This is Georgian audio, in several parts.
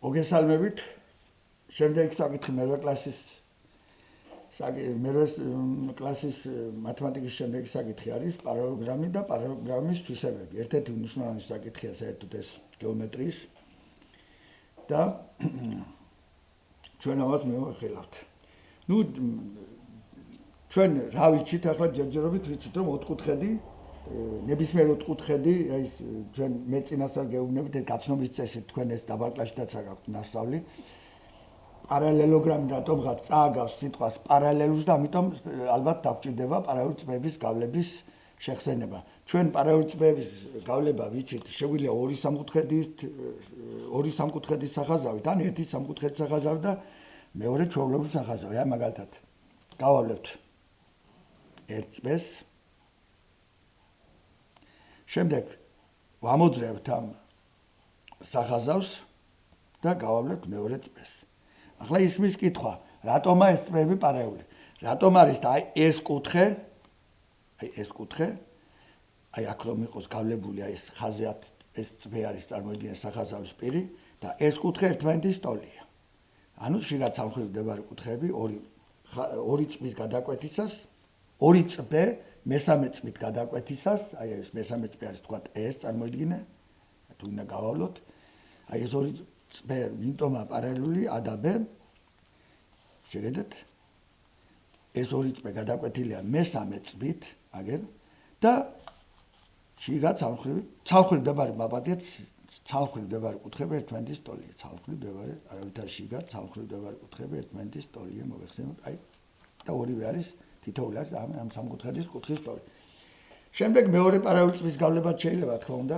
მოგესალმებით. შემდეგ საკითხი მერვე კლასის მათემატიკის შემდეგი საკითხი არის პარალელოგრამი და პარალელოგრამის თვისებები. ერთ-ერთი მნიშვნელოვანი საკითხია საერთოდ ეს გეომეტრიის და ჩვენ ამას მივახილავთ. ნუ ჩვენ რა ვიცით ახლა ჯერჯერობით ვიცით რომ ოთხკუთხედი ნებისმიერ ოთხკუთხედი ის ჩვენ მეწინასწარ გეუბნებით ეს გაცნობის წესით თქვენ ეს დაბალკლასშიც გაქვთ ნასწავლი პარალელოგრამი რატომღაც წააგავს სიტყვას პარალელურს და ამიტომ ალბათ დაგჭირდება პარალელური წრეების გავლების შეხსენება. ჩვენ პარალელური წრეების გავლება ვიცით შეგვიძლია ორი სამკუთხედის სახაზავით ან ერთი სამკუთხედის სახაზავით და მეორე ჩვეულებრივი სახაზავით. აი მაგალითად გავავლებთ ერთ წრეს შემდეგ ვამოძრევთ ამ სახაზავს და გავავლებთ მეორე წრეს. ახლა ისმის კითხვა, რატომა ეს წრეები პარალელური? რატომ არის და აი ეს კუთხე, აი აქ რომ იყოს გავლებული აი ეს ხაზიათ ეს წრე არის წარმოიდგინე სახაზავის პირი და ეს კუთხე ერთმანეთის ტოლია. ანუ შიგაც სამხრივ მდებარე კუთხეები ორი წრის გადაკვეთისას, ორი წრე მესამე წრით გადაკვეთისას, აი ეს მესამე წრე არის თქვა ეს წარმოიდგინე, თუ უნდა გავავლოთ, აი ეს ორი წრე ვინტომა პარალელური A და B. შეგედეთ? ეს ორი წრე გადაკვეთილია მესამე წრით, აგერ და შიგაც ცალხრივ მდებარე მაბადეთ, ცალხრივ მდებარე კუთხეები ერთმანეთის ტოლია, ცალხრივ მდებარე, არავითარ შიგაც ცალხრივ მდებარე კუთხეები ერთმანეთის ტოლია, მოგეხსენებათ, აი და ორივე არის თითოეული არის ამ სამკუთხედის კუთხის ტოლი. შემდეგ მეორე პარალელური წრის გავლებაც შეიძლება თქო უნდა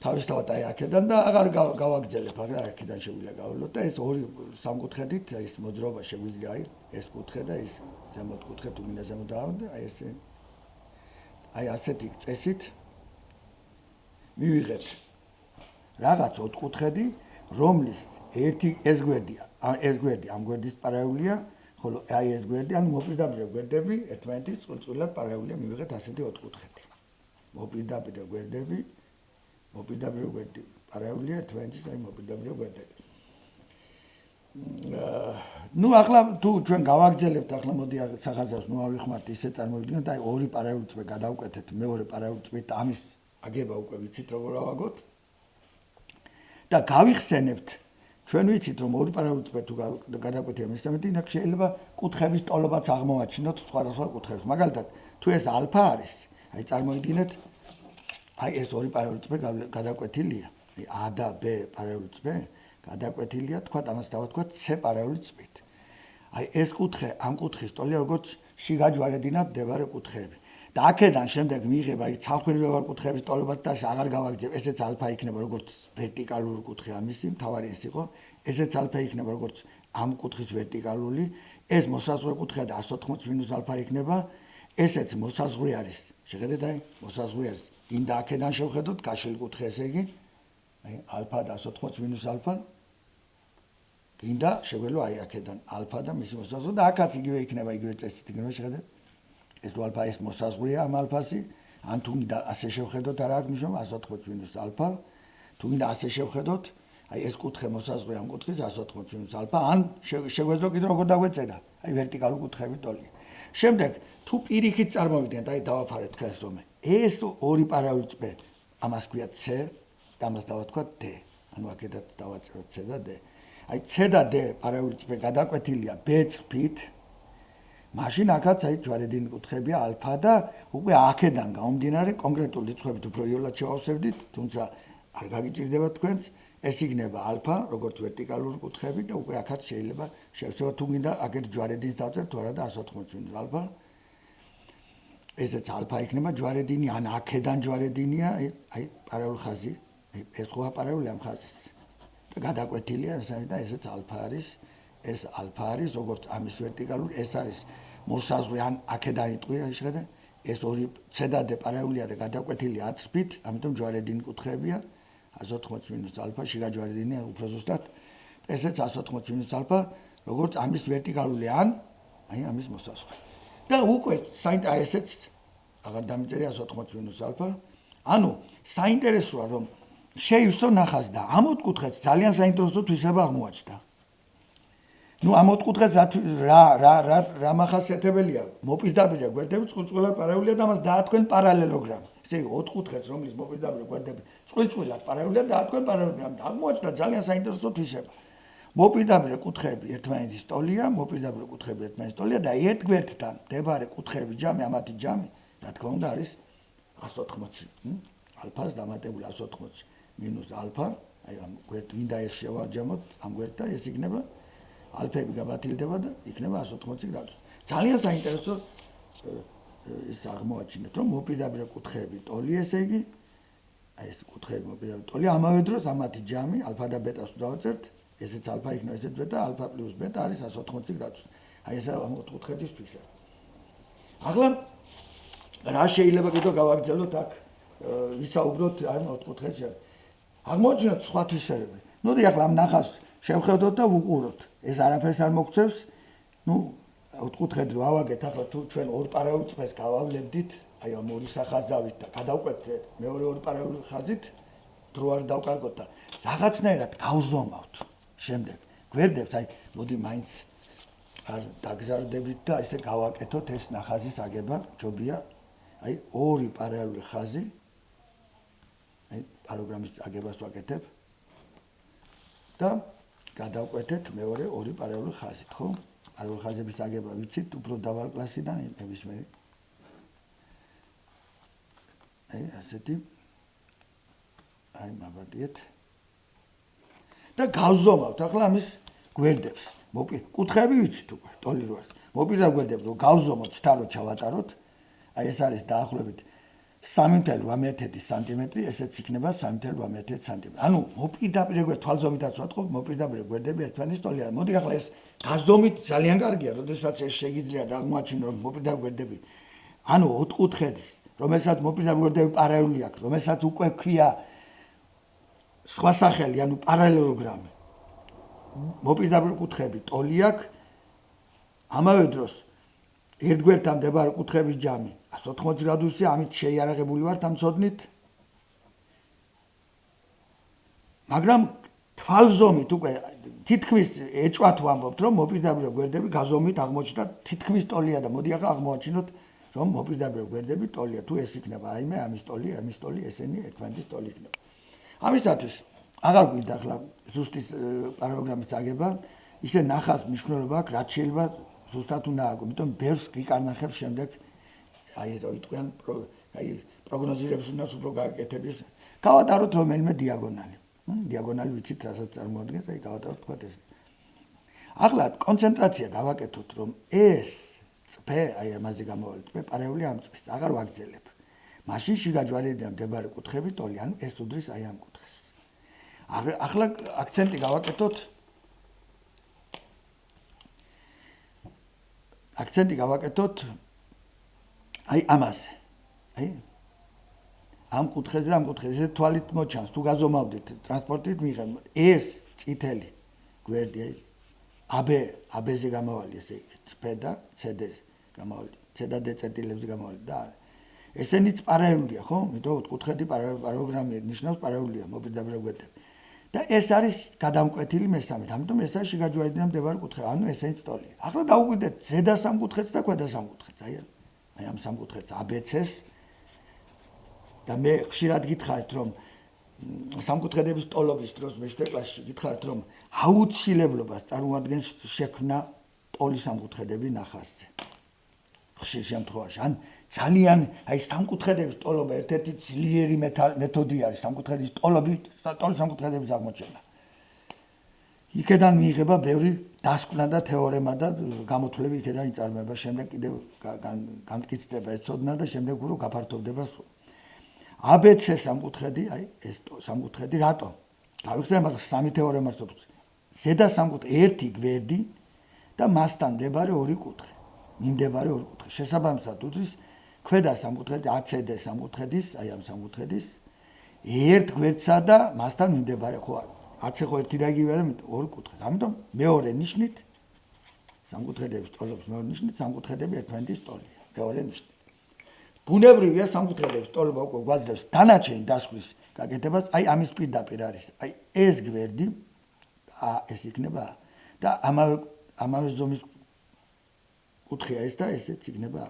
თავისთავად აი აქედან და აღარ გავაგრძელებ, აღარ აქედან შეგვიძლია გავავლოთ და ეს ორი სამკუთხედით ეს მოძრაობა შეგვიძლია აი ეს კუთხე და ეს ზემოთ კუთხე თუ მინდა ზემოთ დავავდე, აი ეს აი ასეთი წესით მივიღებთ რაღაც ოთხკუთხედი, რომლის ერთი ეს გვერდია, ეს გვერდი ამ გვერდის პარალელურია, ხოლო აი ეს გვერდი, ანუ მოპირდაპირე გვერდები ერთმანეთის წყვილად პარალელურია, მივიღეთ ასეთი ოთხკუთხედი. მოპირდაპირე გვერდი პარალელურია ერთმანეთის აი მოპირდაპირე გვერდები. ნუ ახლა თუ ჩვენ გავაგრძელებთ ახლა მოდი სახაზავს ნუ ავიხმართ ისე წარმოვიდგინოთ აი ორი პარალელური წრე გადავკვეთეთ მეორე პარალელური წრით ამის აგება უკვე ვიცით როგორ ავაგოთ და გავიხსენებთ ჩვენ ვიცით რომ ორი პარალელური წრე თუ გადავკვეთია მესამედი იქ შეიძლება კუთხების ტოლობაც აღმოვაჩინოთ სხვადასხვა კუთხეებს მაგალითად თუ ეს ალფა არის აი წარმოვიდგინეთ აი ეს ორი პარალელური წრე გადავკვეთილია აი A და B პარალელური წრე გადაკვეთილია, თქვა ამას დავთქვათ C პარალელური წრით. აი ეს კუთხე, ამ კუთხის ტოლია როგორც შიგაჯვარედინად მდებარე კუთხეები. და აქედან შემდეგ მიიღება აი ცალკეულ მდებარე კუთხეების ტოლებაც და აღარ გავაგრძელებ, ესეც ალფა იქნება როგორც ვერტიკალური კუთხე ამისი, მთავარი ეს იყო, ესეც ალფა იქნება როგორც ამ კუთხის ვერტიკალური, ეს მოსაზღვრე კუთხე და 180 - ალფა იქნება, ესეც მოსაზღვრე არის. შეხედეთ აი, მოსაზღვრე არის. დინდა აქედან შევხედოთ გაშლილ კუთხე ესე იგი, აი ალფა და 180 - ალფა გინდა შეგვეძლო აი აქედან ალფა და მისი მოსაზღვრე და აქაც იგივე იქნება იგივე წესით იქნება შეხედეთ ეს ალფა ეს მოსაზღვრეა ამ ალფასი ან თუ გინდა ასე შევხედოთ არა აქვს მნიშვნელობა 180 - ალფა თუ გინდა ასე შევხედოთ აი ეს კუთხე მოსაზღვრე ამ კუთხის 180 - ალფა ან შეგვეძლო კიდე როგორ დაგვეწედა აი ვერტიკალური კუთხეები ტოლია შემდეგ თუ პირიქით წარმოვიდგენთ აი დავაფარეთ ხელს რომ ეს ორი პარალელური წრე ამას ქვია C და ამას დავთქვათ D ანუ აქედაც დავაწეროთ C და D აი C და D პარალელური წრე გადაკვეთილია B წრით. მაშინ აქაც აი ჯვარედინი კუთხეებია ალფა და უკვე აქედან გამომდინარე კონკრეტული რიცხვებით უფრო იოლად შევავსებდით, თუმცა არ გაგიჭირდება თქვენს, ეს იქნება ალფა, როგორც ვერტიკალური კუთხეები და უკვე აქაც შეიძლება შევსება თუ გინდა აქეთ ჯვარედინს დავწერთ თუ არა და 180 - ალფა. ესეც ალფა იქნება ჯვარედინი, ან აქედან ჯვარედინია, აი პარალელური ხაზი, ეს ხო პარალელურია ამ ხაზის. გადაკვეთილია და ესეც ალფა არის ეს ალფა არის როგორც ამის ვერტიკალური ეს არის მოსაზღვრე ან აქედან იტყვია შეხედე ეს ორი C და D პარალელურია და გადაკვეთილია აწრფით ამიტომ ჯვარედინი კუთხეებია 180 - ალფა შიგაჯვარედინია უფრო ზუსტად ესეც 180 - ალფა როგორც ამის ვერტიკალური ან აი ამის მოსაზღვრე და უკვე საინტერესოა ესეც აღარ დამიწერია 180 - ალფა ანუ საინტერესოა რომ შეივსო ნახაზი და ამ ოთხკუთხედს ძალიან საინტერესო თვისება აღმოაჩნდა. ნუ ამ ოთხკუთხედს რა მახასიათებელია? მოპირდაპირე გვერდები წყვილ-წყვილად პარალელურია და მას დაათქვენ პარალელოგრამი. ესე იგი ოთხკუთხედს, რომლის მოპირდაპირე გვერდები წყვილ-წყვილად პარალელურია, დაათქვენ პარალელოგრამი. აღმოაჩნდა ძალიან საინტერესო თვისება. მოპირდაპირე კუთხეები ერთმანეთის ტოლია, მოპირდაპირე კუთხეები ერთმანეთის ტოლია და ერთ გვერდთან მდებარე კუთხეების ჯამი, ამათი ჯამი, რა თქმა უნდა, არის 180. ალფას დამატებული 180 მინუს ალფა, აი ამ გვერდ მინდა ეს შევარჯამოთ, ამ გვერდთან ეს იქნება ალფები გაბათილდება და იქნება 180 გრადუსი. ძალიან საინტერესო ის აღმოაჩინეთ, რომ მოპირდაპირე კუთხეები ტოლია, ესე იგი, აი ეს კუთხეები მოპირდაპირე ტოლია, ამავე დროს ამათი ჯამი, ალფა და ბეტას დავაწერთ, ესეც ალფა იქნება, ესეც ბეტა, ალფა პლუს ბეტა არის 180 გრადუსი. აი ეს ამ ოთხკუთხედისთვის. ახლა რა შეიძლება კიდევ გავაგრძელოთ აქ ვისაუბროთ ამ ოთხკუთხედში. აღმოჩნდათ სხვა თვისებები. ნუ ახლა ამ ნახას შევხედოთ და ვუყუროთ. ეს არაფერს არ მოგწევს. ნუ ოთხკუთხედი ვავაგეთ, ახლა თუ ჩვენ ორ პარალელურ წრეს გავავლებდით, აი ამ ორი სახაზავით და გადავკვეთეთ მეორე ორი პარალელური ხაზით, დრო არ დავკარგოთ და რაღაცნაირად გავზომავთ. შემდეგ გვერდებს, აი მოდი მაინც არ დაგზარდებით და ესე გავაკეთოთ ეს ნახაზის აგება, ჯობია. აი ორი პარალელური ხაზი, აი პარალელოგრამის აგებას ვაკეთებ და გადავკვეთეთ მეორე ორი პარალელური ხაზით, ხო? პარალელური ხაზების აგება ვიცით, უფრო დავალ კლასიდან ნებისმიერი. აი ასეთი აი მაბადიეთ და გავზომავთ ახლა ამის გვერდებს. კუთხეები ვიცით უკვე, ტოლი რო არის. მოპირდაპირე გვერდები რო გავზომოთ, შთარო ჩავატაროთ, აი ეს არის დაახლოებით 3.1 სანტიმეტრი, ესეც იქნება 3.1 სანტიმეტრი. ანუ მოპირდაპირე გვერდ თვალზომითაც ვატყობ, მოპირდაპირე გვერდები ერთმანეთის ტოლია. მოდი ახლა ეს გაზომით ძალიან კარგია, როდესაც ეს შეგიძლია აღმოაჩინო, რომ მოპირდაპირე გვერდები, ანუ ოთხკუთხედს, რომელსაც მოპირდაპირე გვერდები პარალელური აქვს, რომელსაც უკვე ქვია სხვა სახელი, ანუ პარალელოგრამი. მოპირდაპირე კუთხეები ტოლი აქვს, ამავე დროს ერთ გვერდთან მდებარე კუთხეების ჯამი 180 გრადუსი, ამით შეიარაღებული ვართ ამ ცოდნით. მაგრამ თვალზომით უკვე თითქმის ეჭვათ ვამბობთ, რომ მოპირდაპირე გვერდები გაზომით აღმოჩნდა თითქმის ტოლია და მოდი ახლა აღმოაჩინოთ, რომ მოპირდაპირე გვერდები ტოლია. თუ ეს იქნება რაიმე ამის ტოლი, ამის ტოლი, ესენი ერთმანეთის ტოლი იქნება. ამისათვის აღარ გვინდა ახლა ზუსტის პარალელოგრამის აგება, ისე ნახას მნიშვნელობა აქვს, რაც შეიძლება ზუსტად უნდა აგო. იმიტომ ბევრს გიკარნახებს შემდეგ აი რო იტყვიან აი პროგნოზირებს უნდა უფრო გააკეთებს. გავატაროთ რომელიმე დიაგონალი. დიაგონალი ვიცით რასაც წარმოადგენს, აი გავატაროთ თქვა ეს. ახლა კონცენტრაცია გავაკეთოთ, რომ ეს წფე, აი ამაზე გამოვალი წფე პარალელური ამ წფის, აღარ ვაგრძელებ. მაშინ შიგაჯვარეიდან მდებარე კუთხეები ტოლი, ანუ ეს უდრის აი ამ კუთხეს. ახლა აქცენტი გავაკეთოთ. აქცენტი გავაკეთოთ აი ამაზე. აი ამ კუთხეზე, ამ კუთხეზე თვალით მოჩანს, თუ გაზომავდით ტრანსპორტით მიიღებთ. ეს წითელი გვერდი აი AB-ზე გამავალი, ესე იგი, C და CD-ზე გამავალი, C და D წერტილებზე გამავალი და ესენიც პარალელურია, ხო? იმიტომ ოთხკუთხედი პარალელოგრამი ნიშნავს პარალელურია მოპირდაპირე გვერდები. და ეს არის გადამკვეთილი მესამედ. ამიტომ ეს არის შიგაჯვარედინა მდებარე კუთხე, ანუ ესენიც ტოლია. ახლა დავუკვირდეთ ზედა სამკუთხედს და ქვედა სამკუთხედს. აი ამ სამკუთხედს ABC-ს და მე ხშირად გითხარით, რომ სამკუთხედების ტოლობის დროს მე-7 კლასში გითხარით, რომ აუცილებლობას წარმოადგენს შექმნა ტოლის სამკუთხედები ნახაზზე. ხშირ შემთხვევაში, ან ძალიან აი სამკუთხედების ტოლობა ერთ-ერთი ძლიერი მეთოდი არის სამკუთხედის ტოლის სამკუთხედების აღმოჩენა. იქედან მიიღება ბევრი დასკვნა და თეორემა და გამოთვლები იქედან იწარმოება, შემდეგ კიდევ გამტკიცდება ეს ცოდნა და შემდეგ უფრო გაფართოვდება სულ. ABC სამკუთხედი, აი ეს სამკუთხედი რატომ? გავიხსენე, მაგრამ სამი თეორემა არსებობს. ზედა სამკუთხედი ერთი გვერდი და მასთან მდებარე ორი კუთხე. მიმდებარე ორი კუთხე. შესაბამისად უდრის ქვედა სამკუთხედი ACD სამკუთხედის, აი ამ სამკუთხედის ერთ გვერდსა და მასთან მიმდებარე, ხო არა. AC ხო ერთი და იგივეა და ორი კუთხე. ამიტომ მეორე ნიშნით სამკუთხედების ტოლობის მეორე ნიშნით სამკუთხედები ერთმანეთის ტოლია. მეორე ნიშნით. ბუნებრივია სამკუთხედების ტოლობა უკვე გვაძლევს დანარჩენი დასკვრის გაკეთებას, აი ამის პირდაპირ არის. აი ეს გვერდი ეს იქნება და ამავე ზომის კუთხეა ეს და ესეც იქნება.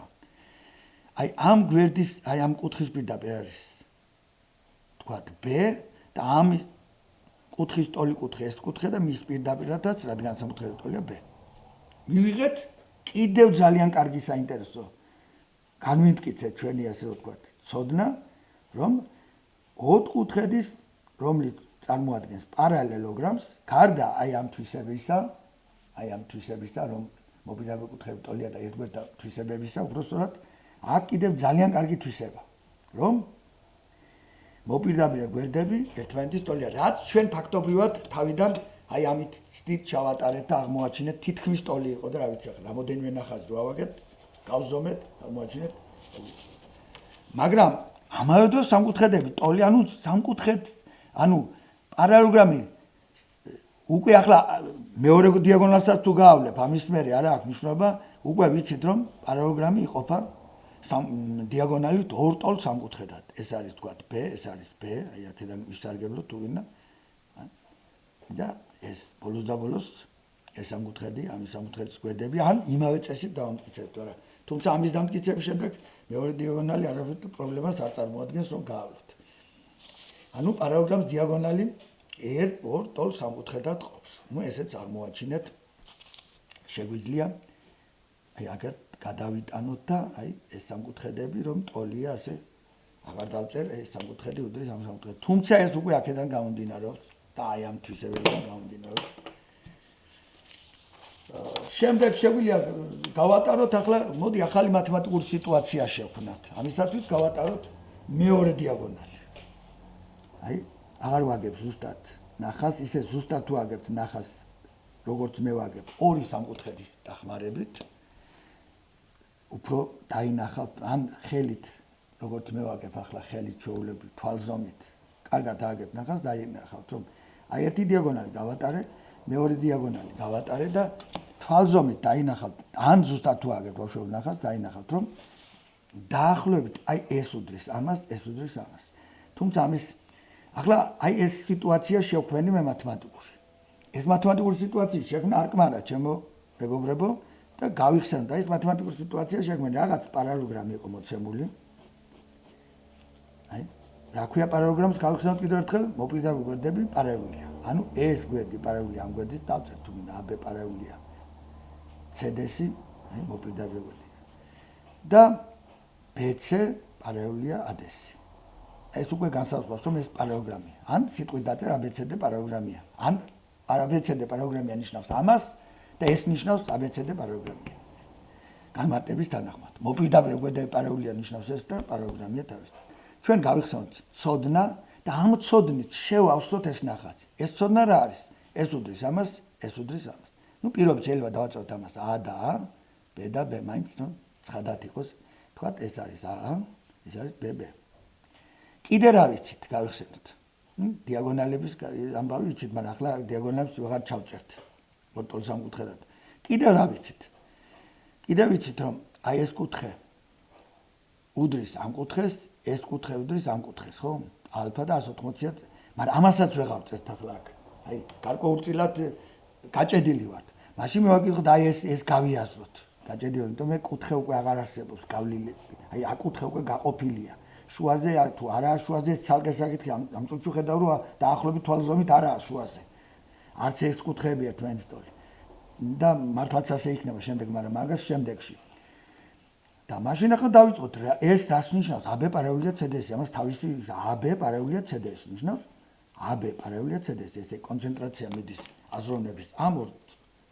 აი ამ გვერდის, აი ამ კუთხის პირდაპირ არის თქვათ B და ამ კუთხის ტოლი კუთხე ეს კუთხე და მის პირდაპირადაც, რადგან სამკუთხედის ტოლია B. მივიღეთ კიდევ ძალიან კარგი საინტერესო განვიმტკიცეთ ჩვენი ასე ვთქვათ, ცოდნა, რომ ოთხკუთხედის, რომლის წარმოადგენს პარალელოგრამს, გარდა აი ამ თვისებისა, რომ მოპირდაპირე კუთხეები ტოლია და ერთგვერდა თვისებებისა, უბრალოდ აქ კიდევ ძალიან კარგი თვისება, რომ მოპირდაპირე გვერდები ერთმანეთის ტოლია, რაც ჩვენ ფაქტობრივად თავიდან აი ამით ცდით ჩავატარეთ და აღმოაჩინეთ თითქმის ტოლი იყო და რა ვიცი ახლა რამოდენიმე ნახაზი რო ავაგეთ, გავზომეთ, აღმოაჩინეთ. მაგრამ ამავე დროს სამკუთხედები ტოლი, ანუ პარალელოგრამი უკვე ახლა მეორე დიაგონალსაც თუ გაავლებ, ამის მერე არა აქვს მნიშვნელობა, უკვე ვიცით რომ პარალელოგრამი იყოფა დიაგონალით ორ ტოლ სამკუთხედად. ეს არის თქვათ B, ეს არის B, აი აქედან ვისარგებლოთ თუ ვინა. და ეს ბოლოს და ბოლოს ეს სამკუთხედი, ამის სამკუთხედის გვერდები, ან იმავე წესით დავამტკიცებთ, არა. თუმცა ამის დამტკიცების შემდეგ მეორე დიაგონალი არაფერ პრობლემას არ წარმოადგენს, რომ გაავლოთ. ანუ პარალელოგრამს დიაგონალი ორ ტოლ სამკუთხედად ყოფს. ნუ ესეც აღმოაჩინეთ. შეგვიძლია აი აგერ გადავიტანოთ და აი ეს სამკუთხედები რომ ტოლია ასე აღარ დავწერ ეს სამკუთხედი უდრის ამ სამკუთხედს. თუმცა ეს უკვე აქედან გამომდინარეობს და აი ამ თვისებებიდან გამომდინარეობს. შემდეგ შეგვიძლია გავატაროთ ახლა, მოდი ახალი მათემატიკური სიტუაცია შევქმნათ. ამისათვის გავატაროთ მეორე დიაგონალი. აი, აღარ ვაგებ ზუსტად ნახას, ისე ზუსტად თუ აგებთ ნახას, როგორც მე ვაგებ, ორი სამკუთხედის დახმარებით. უფრო დაინახავთ, ან ხელით, როგორც მე ვაგებ ახლა ხელით ჩვეულებრივ თვალზომით. კარგად აგებთ ნახას, დაინახავთ, რომ აი ერთი დიაგონალი გავატარე, მეორე დიაგონალი გავატარე და თვალზომით დაინახავთ, ან ზუსტად თუ აგებთ ბავშვები ნახას, დაინახავთ, რომ დაახლოებით აი ეს უდრის ამას, ეს უდრის ამას. თუმცა ამის ახლა აი ეს სიტუაცია შევქმნი მე მათემატიკური. ეს მათემატიკური სიტუაცია შექმნა არკმარა ჩემო მეგობრებო და გავიხსენოთ, აი ეს მათემატიკური სიტუაცია შექმნი რაღაც პარალელოგრამი იყო მოცემული. აი რა ქვია პარალელოგრამს გავიხსენოთ კიდევ ერთხელ, მოპირდაპირე გვერდები პარალელურია. ანუ ეს გვერდი პარალელურია ამ გვერდის დავწერთ თუ მინდა AB პარალელურია CD-ი, აი მოპირდაპირე გვერდი. და BC პარალელურია AD-ი. ეს უკვე განსაზღვრავს, რომ ეს პარალელოგრამია. ან სიტყვით დაწერა ABCD პარალელოგრამია. ან ABCD პარალელოგრამია ნიშნავს ამას და ეს ნიშნავს ABCD პარალელოგრამია. განმარტების თანახმად. მოპირდაპირე გვერდები პარალელურია ნიშნავს ეს და პარალელოგრამია თავისთავად. ჩვენ გავიხსენოთ ცოდნა და ამ ცოდნით შევავსოთ ეს ნახაზი. ეს ცოდნა რა არის? ეს უდრის ამას, ეს უდრის ამას. ნუ პირობითად შეიძლება დავაწევთ ამას A და A, B და B, მაინც რომ ცხადად იყოს, თქვათ ეს არის A, ეს არის BB. კიდე რა ვიცით, გავიხსენოთ. დიაგონალების ამბავი ვიცით, მაგრამ ახლა დიაგონალებს ვეღარ ჩავწერთ. ორ სამკუთხედად. კიდე რა ვიცით? კიდე ვიცით, რომ აი ეს კუთხე უდრის ამ კუთხეს, ეს კუთხე უდრის ამ კუთხეს, ხო? ალფა და 180-ად, მაგრამ ამასაც ვეღარ წერთ ახლა აქ. აი, გარკვეულწილად გაჭედილი ვართ. მაშინ მე ვაკითხოთ, აი ეს გავიაზროთ. გაჭედილი, იმიტომ მე კუთხე უკვე აღარ არსებობს, გავლილი. აი, აქ კუთხე უკვე გაყოფილია. შუაზე თუ არაა შუაზე, ცალკე საკითხი, ამ წუთში ხედავ, რომ დაახლოებით თვალზომით არაა შუაზე. არც ეს კუთხეები ერთმანეთს ტოლი. და მართლაც ასე იქნება შემდეგ, მაგრამ მაგას შემდეგში. და მაშინ ახლა დავიწყოთ, ეს რას ნიშნავს? AB პარალელურია CD-ს, ამას თავისი AB პარალელურია CD-ს ნიშნავს. AB პარალელურია CD-ს, ესე კონცენტრაცია მიდის აზროვნების ამ ორ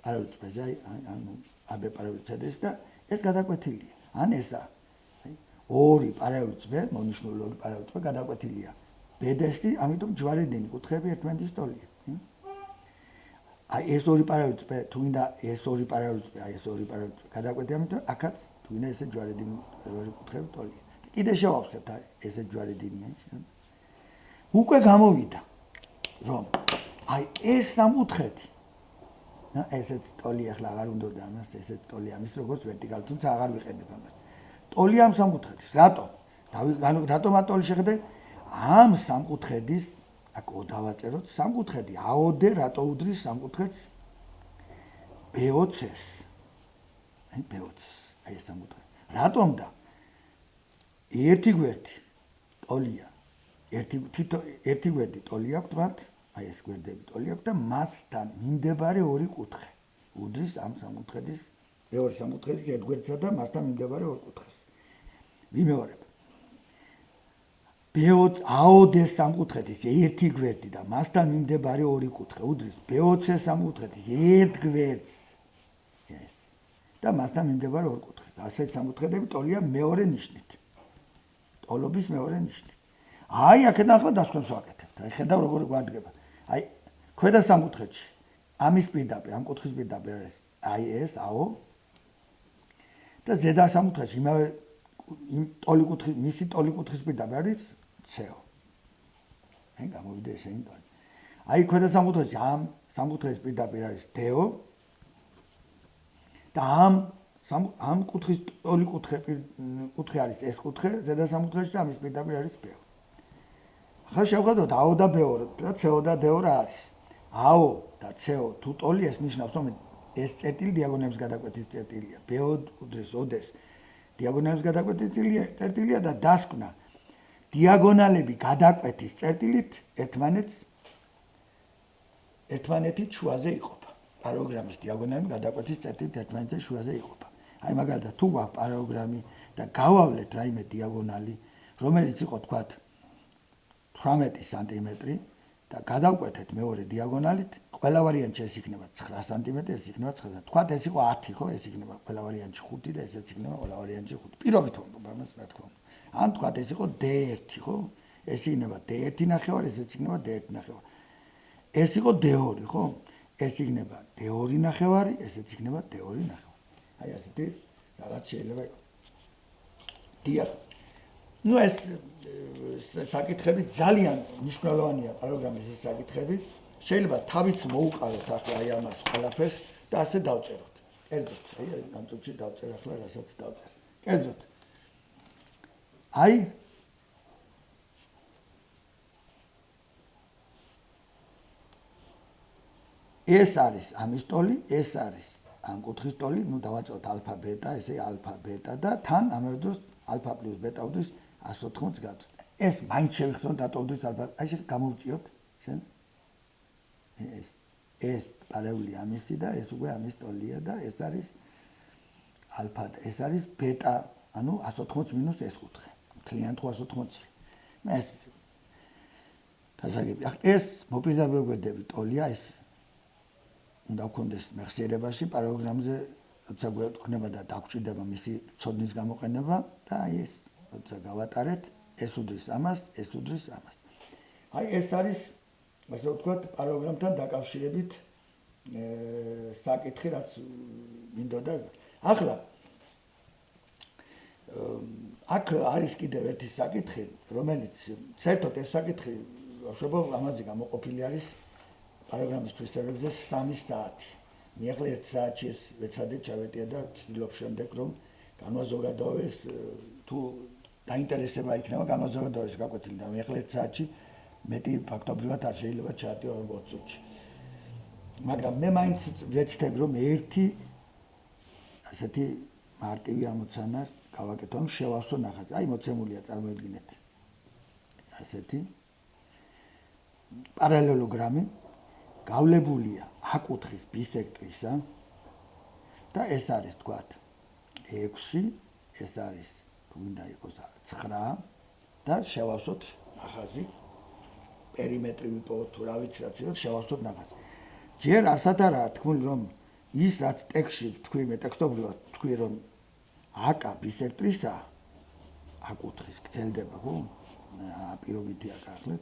პარალელურ წრეზე, ანუ AB პარალელურია CD-ს და ეს გადაკვეთილია. ან ესა. ორი პარალელური წრე, მონიშნული ორი პარალელური წრე გადაკვეთილია. BD-ს, ამიტომ ჯვარედინი კუთხეები ერთმანეთის ტოლია. აი ეს ორი პარალელური წრე, თუ მინდა ეს ორი პარალელური წრე, აი ეს ორი პარალელური წრე გადაკვეთია, ამიტომ აქაც თუ მინდა ესე ჯვარედინი ორი კუთხეები ტოლია. კიდე შევავსებთ აი ესე ჯვარედინია, უკვე გამოვიდა, რომ აი ეს სამკუთხედი ესეც ტოლი ახლა აღარ უნდა ამას, ესეც ტოლი ამის როგორც ვერტიკალი, თუმცა აღარ ვიყენებ ამას. ტოლი ამ სამკუთხედის. რატომ? რატომ ატოლი შეხედე? ამ სამკუთხედის აქ ო დავაწეროთ სამკუთხედი AOD რატო უდრის სამკუთხედს B20-ს. აი B20-ს. აი ეს სამკუთხედი. რატომ და ერთი გვერდი ტოლია. ერთი გვერდი ტოლი აქვს მათ, აი ეს გვერდები ტოლი აქვს და მასთან მიმდებარე ორი კუთხე უდრის ამ სამკუთხედის მეორე სამკუთხედის ერთ გვერდსა და მასთან მიმდებარე ორ კუთხეს. ვიმეორებ. AOD სამკუთხედის ერთი გვერდი და მასთან მიმდებარე ორი კუთხე უდრის B20 სამკუთხედის ერთ გვერდს. ეს. და მასთან მიმდებარე ორ კუთხეს. ასეთ სამკუთხედები ტოლია მეორე ნიშნით. ტოლობის მეორე ნიშნით. აი აქედან ახლა დასკვნებს ვაკეთებთ. აი ხედავ როგორ გვადგება. აი ქვედა სამკუთხედში ამის პირდაპირ, ამ კუთხის პირდაპირ არის აი ეს AO და ზედა სამკუთხედში იმავე ტოლი კუთხის, მისი ტოლი კუთხის პირდაპირ არის CO. აი გამოვიდა ესენი ტოლი. აი ქვედა სამკუთხედში ამ სამკუთხედის პირდაპირ არის DO და ამ კუთხის ტოლი კუთხე არის ეს კუთხე, ზედა სამკუთხედში და ამის პირდაპირ არის BO. ახლა შევხედოთ AO და BO და CO და DO რა არის. AO და CO თუ ტოლი ეს ნიშნავს რომ ეს წერტილი დიაგონალების გადაკვეთის წერტილია. BO უდრის ODS დიაგონალების გადაკვეთის წერტილია და დასკვნა დიაგონალები გადაკვეთის წერტილით ერთმანეთის შუაზე იყოფა. პარალელოგრამის დიაგონალები გადაკვეთის წერტილით ერთმანეთის შუაზე იყოფა. აი მაგალითად თუ გვაქვს პარალელოგრამი და გავავლეთ რაიმე დიაგონალი, რომელიც იყო თქვათ 18 სანტიმეტრი და გადავკვეთეთ მეორე დიაგონალით, ყველა ვარიანტში ეს იქნება 9 სანტიმეტრი, ეს იქნება 9. თქვათ ეს იყო 10, ხო? ეს იქნება ყველა ვარიანტში 5 და ესეც იქნება ყველა ვარიანტში 5. პირობით ვამბობ ამას, რა თქმა უნდა. ან თქვათ ეს იყო D1, ხო? ეს იქნება D1 ნახევარი, ესეც იქნება D1 ნახევარი. ეს იყო D2, ხო? ეს იქნება D2 ნახევარი, ესეც იქნება D2 ნახევარი. აი ასეთი რაღაც შეიძლება იყოს. დიახ. ნუ ეს საკითხები ძალიან მნიშვნელოვანია პარალელოგრამის ეს საკითხები. შეიძლება თავიც მოუყაროთ ახლა აი ამას ყველაფერს და ასე დავწეროთ. კერძოდ, აი ამ წუთში დავწერ ახლა რასაც დავწერ. კერძოდ. აი ეს არის ამის ტოლი, ეს არის ამ კუთხის ტოლი, ნუ დავაწყოთ ალფა ბეტა, ესე ალფა ბეტა და თან ამავე დროს ალფა პლუს ბეტა უდრის 180 გრადუსს. ეს მაინც შევიხსენოთ რატო უდრის ალბათ. აი გამოვწიოთ შენ. ეს პარალელი ამისი და ეს უკვე ამის ტოლია და ეს არის ალფა და ეს არის ბეტა, ანუ 180 მინუს ეს კუთხე. მთლიანად 180. ეს გასაგები. ეს მოპირდაპირე გვერდები ტოლია ეს უნდა გქონდეს მეხსიერებაში პარალელოგრამზე, როცა გვექნება და დაგჭირდება მისი ცოდნის გამოყენება და აი ეს როცა გავატარეთ, ეს უდრის ამას, ეს უდრის ამას. აი ეს არის ასე ვთქვათ პარალელოგრამთან დაკავშირებით საკითხი, რაც მინდოდა. ახლა აქ არის კიდევ ერთი საკითხი, რომელიც საერთოდ ეს საკითხი ბავშვებო ამაზე გამოყოფილი არის პარალელოგრამის თვისებებზე 3 საათი. მე ახლა 1 საათში ეს ვეცადე ჩავეტია და ვცდილობ შემდეგ რომ განვაზოგადოდეს თუ დაინტერესება იქნება განვაზოგადოდეს გაკვეთილი და მე ახლა 1 საათში მეტი ფაქტობრივად არ შეიძლება ჩაატიო 20 წუთში. მაგრამ მე მაინც ვეცდებ რომ ერთი ასეთი მარტივი ამოცანა გავაკეთო, ანუ შევავსო ნახატს. აი მოცემულია წარმოედგინეთ. ასეთი პარალელოგრამი გავლებულია აკუთხის ბისექტრისა და ეს არის თქვათ 6, ეს არის თუ მინდა იყოს 9 და შევავსოთ ნახაზი. პერიმეტრი ვიპოვოთ თუ რა ვიცი რაც იყოს, შევავსოთ ნახაზი. ჯერ არსად არაა თქმული რომ ის რაც ტექსტში თქვი მე ტექსტობრივად თქვი რომ აკა ბისექტრისა აკუთხის გრძელდება, ხო? აპირობითი აკა ახლა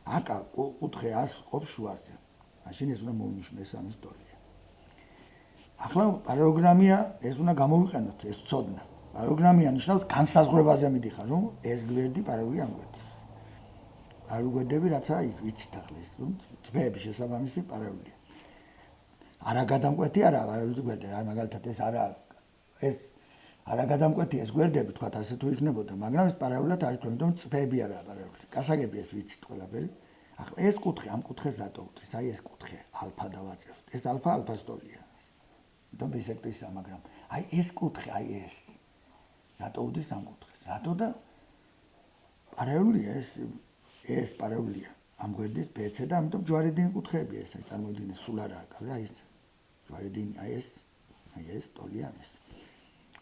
აკა კუთხე ყოფს შუაზე. მაშინ ეს უნდა მოვნიშნოს ამის ტოლია. ახლა პარალელოგრამია ეს უნდა გამოვიყენოთ ეს ცოდნა. პარალელოგრამია ნიშნავს განსაზღვრებაზე მიდიხარ, რომ ეს გვერდი პარალელური ამ გვერდის. პარალელური გვერდები რაცა ვიცით ახლა ეს რომ წვეების შესაბამისი პარალელურია. არა გადამკვეთი არა პარალელური გვერდი, რა მაგალითად ეს არა ეს არა გადამკვეთი ეს გვერდები თქვა ასე თუ იქნებოდა, მაგრამ ეს პარალელურად არის, იმიტომ რომ წფეები არაა პარალელური. გასაგები ეს ვიცით ყველაფერი. ახლა ეს კუთხე ამ კუთხეს რატო უთრის? აი ეს კუთხე ალფა დავაწეროთ. ეს ალფა სტოლია. იმიტომ ბისექტრისა, მაგრამ აი ეს კუთხე, აი ეს. რატო უთრის ამ კუთხეს? რატო და პარალელურია ეს პარალელურია. ამ გვერდის BC და ამიტომ ჯვარედინი კუთხეებია ეს, აი წარმოიდგინე სულ არაა, კაბლა ის ჯვარედინი, აი ეს სტოლია ეს.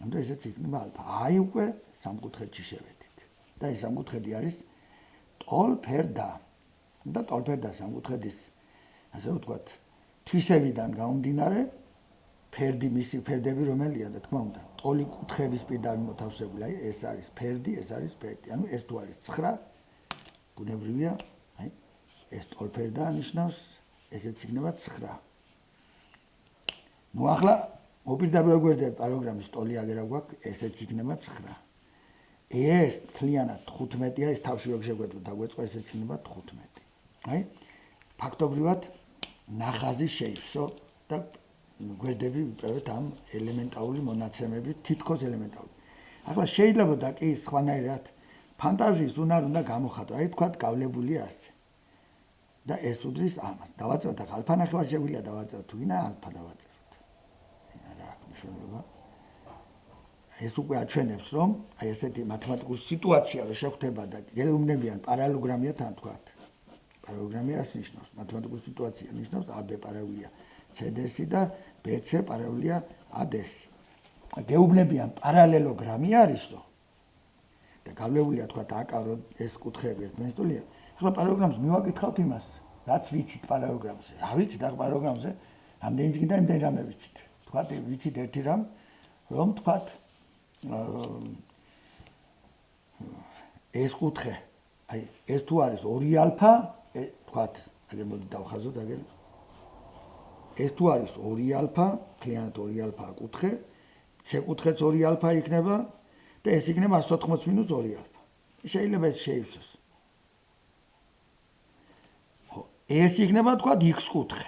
ამიტომ ესეც იქნება ალფა. აი უკვე სამკუთხედში შევედით. და ეს სამკუთხედი არის ტოლფერდა. და ტოლფერდა სამკუთხედის ასე ვთქვათ, თვისებიდან გამომდინარე, ფერდი მისი ფერდები რომელია და თქმა უნდა, ტოლი კუთხეების პირდაპირ მოთავსებული. აი ეს არის ფერდი, ეს არის ფერდი. ანუ ეს თუ არის 9, ბუნებრივია, აი ეს ტოლფერდა ნიშნავს, ესეც იქნება 9. ნუ ახლა მოპირდაპირე გვერდები პარალელოგრამის ტოლი აგერა გვაქვს, ესეც იქნება 9. ეს თლიანად 15-ია, ეს თავშივე შეგვეძლო დაგვეწყო, ესეც იქნება 15. აი, ფაქტობრივად ნახაზი შეივსო და გვერდები ვიპოვეთ ამ ელემენტარული მონაცემებით, თითქოს ელემენტარული. ახლა შეიძლება და კი სხვანაირად ფანტაზიის უნდა გამოხატო, აი თქვათ გავლებულია ასე. და ეს უდრის ამას. დავაწეროთ ახლა ალფა ნახევარ შეგვიძლია დავაწეროთ, თუ გინდა ალფა დავაწეროთ. რა აქვს მნიშვნელობა? ეს უკვე აჩვენებს, რომ აი ესეთი მათემატიკური სიტუაცია რო შეხვდება და გეუბნებიან პარალელოგრამია თან თქვათ. პარალელოგრამია რას ნიშნავს? მათემატიკური სიტუაცია ნიშნავს AB პარალელურია CDS და BC პარალელურია ADS. გეუბნებიან პარალელოგრამი არისო. და გავლებულია თქვათ აკარო ეს კუთხეები ერთმანეთს ტოლია. ახლა პარალელოგრამს მივაკითხავთ იმას, რაც ვიცით პარალელოგრამზე. რა ვიცით ახლა პარალელოგრამზე? რამდენი წინდა იმდენი რამე ვიცით. თქვათ ვიცით ერთი რამ, რომ თქვათ ეს კუთხე, აი ეს თუ არის 2 ალფა, თქვათ, აგერ მოდი დავხაზოთ აგერ. ეს თუ არის 2 ალფა, მთლიანად 2 ალფა კუთხე, C კუთხეც 2 ალფა იქნება და ეს იქნება 180 მინუს 2 ალფა. შეიძლება ეს შეივსოს. ეს იქნება თქვათ X კუთხე.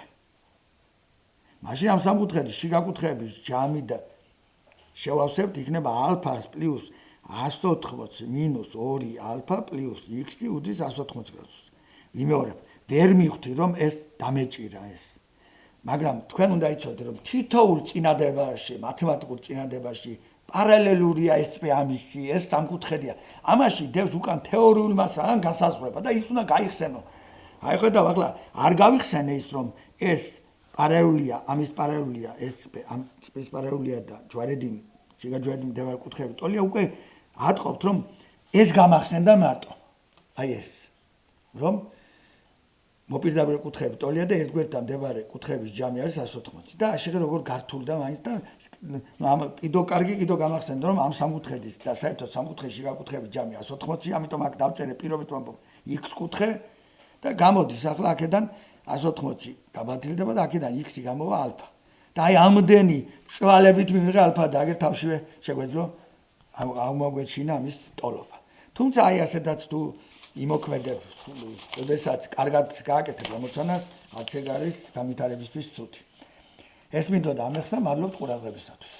მაშინ ამ სამკუთხედის შიგა კუთხეების ჯამი და შევავსებთ, იქნება ალფას პლუს 180 მინუს 2 ალფა პლუს X უდრის 180 გრადუსს. ვიმეორებ, ვერ მივხვდი რომ ეს დამეჭირა ეს. მაგრამ თქვენ უნდა იცოდეთ რომ თითოეულ წინადებაში, მათემატიკურ წინადებაში პარალელურია ეს ამისი, ეს სამკუთხედია. ამაში დევს უკან თეორიული მასალა განსაზღვრება და ის უნდა გაიხსენო. აი ხედავ ახლა არ გავიხსენე ის რომ ეს პარალელურია, ამის პარალელურია, ეს სპეის პარალელურია და ჯვარედინი, შიგა ჯვარედინი მდებარე კუთხეები ტოლია უკვე ატყობთ რომ ეს გამახსენდა მარტო. აი ეს რომ მოპირდაპირე კუთხეები ტოლია და ერთგვერდთან მდებარე კუთხეების ჯამი არის 180 და შეგე როგორ გართულდა მაინც და ამ კიდო კარგი კიდო გამახსენდა რომ ამ სამკუთხედის და საერთოდ სამკუთხედის შიგა კუთხეების ჯამი 180, ამიტომ აქ დავწერე პირობით ვამბობ X კუთხე და გამოდის ახლა აქედან 180 გაბათილდება და აქედან X-ი გამოვა ალფა. და აი ამდენი წვალებით მივიღე ალფა და აგერ თავშივე შეგვეძლო აღმოგვეჩინა ამის ტოლობა. თუმცა აი ასეთაც თუ იმოქმედებ, როდესაც კარგად გააკეთებ ამოცანას, რაც ეგ არის განვითარებისთვის ცუდი. ეს მინდოდა ამეხსნა, მადლობთ ყურადღებისათვის.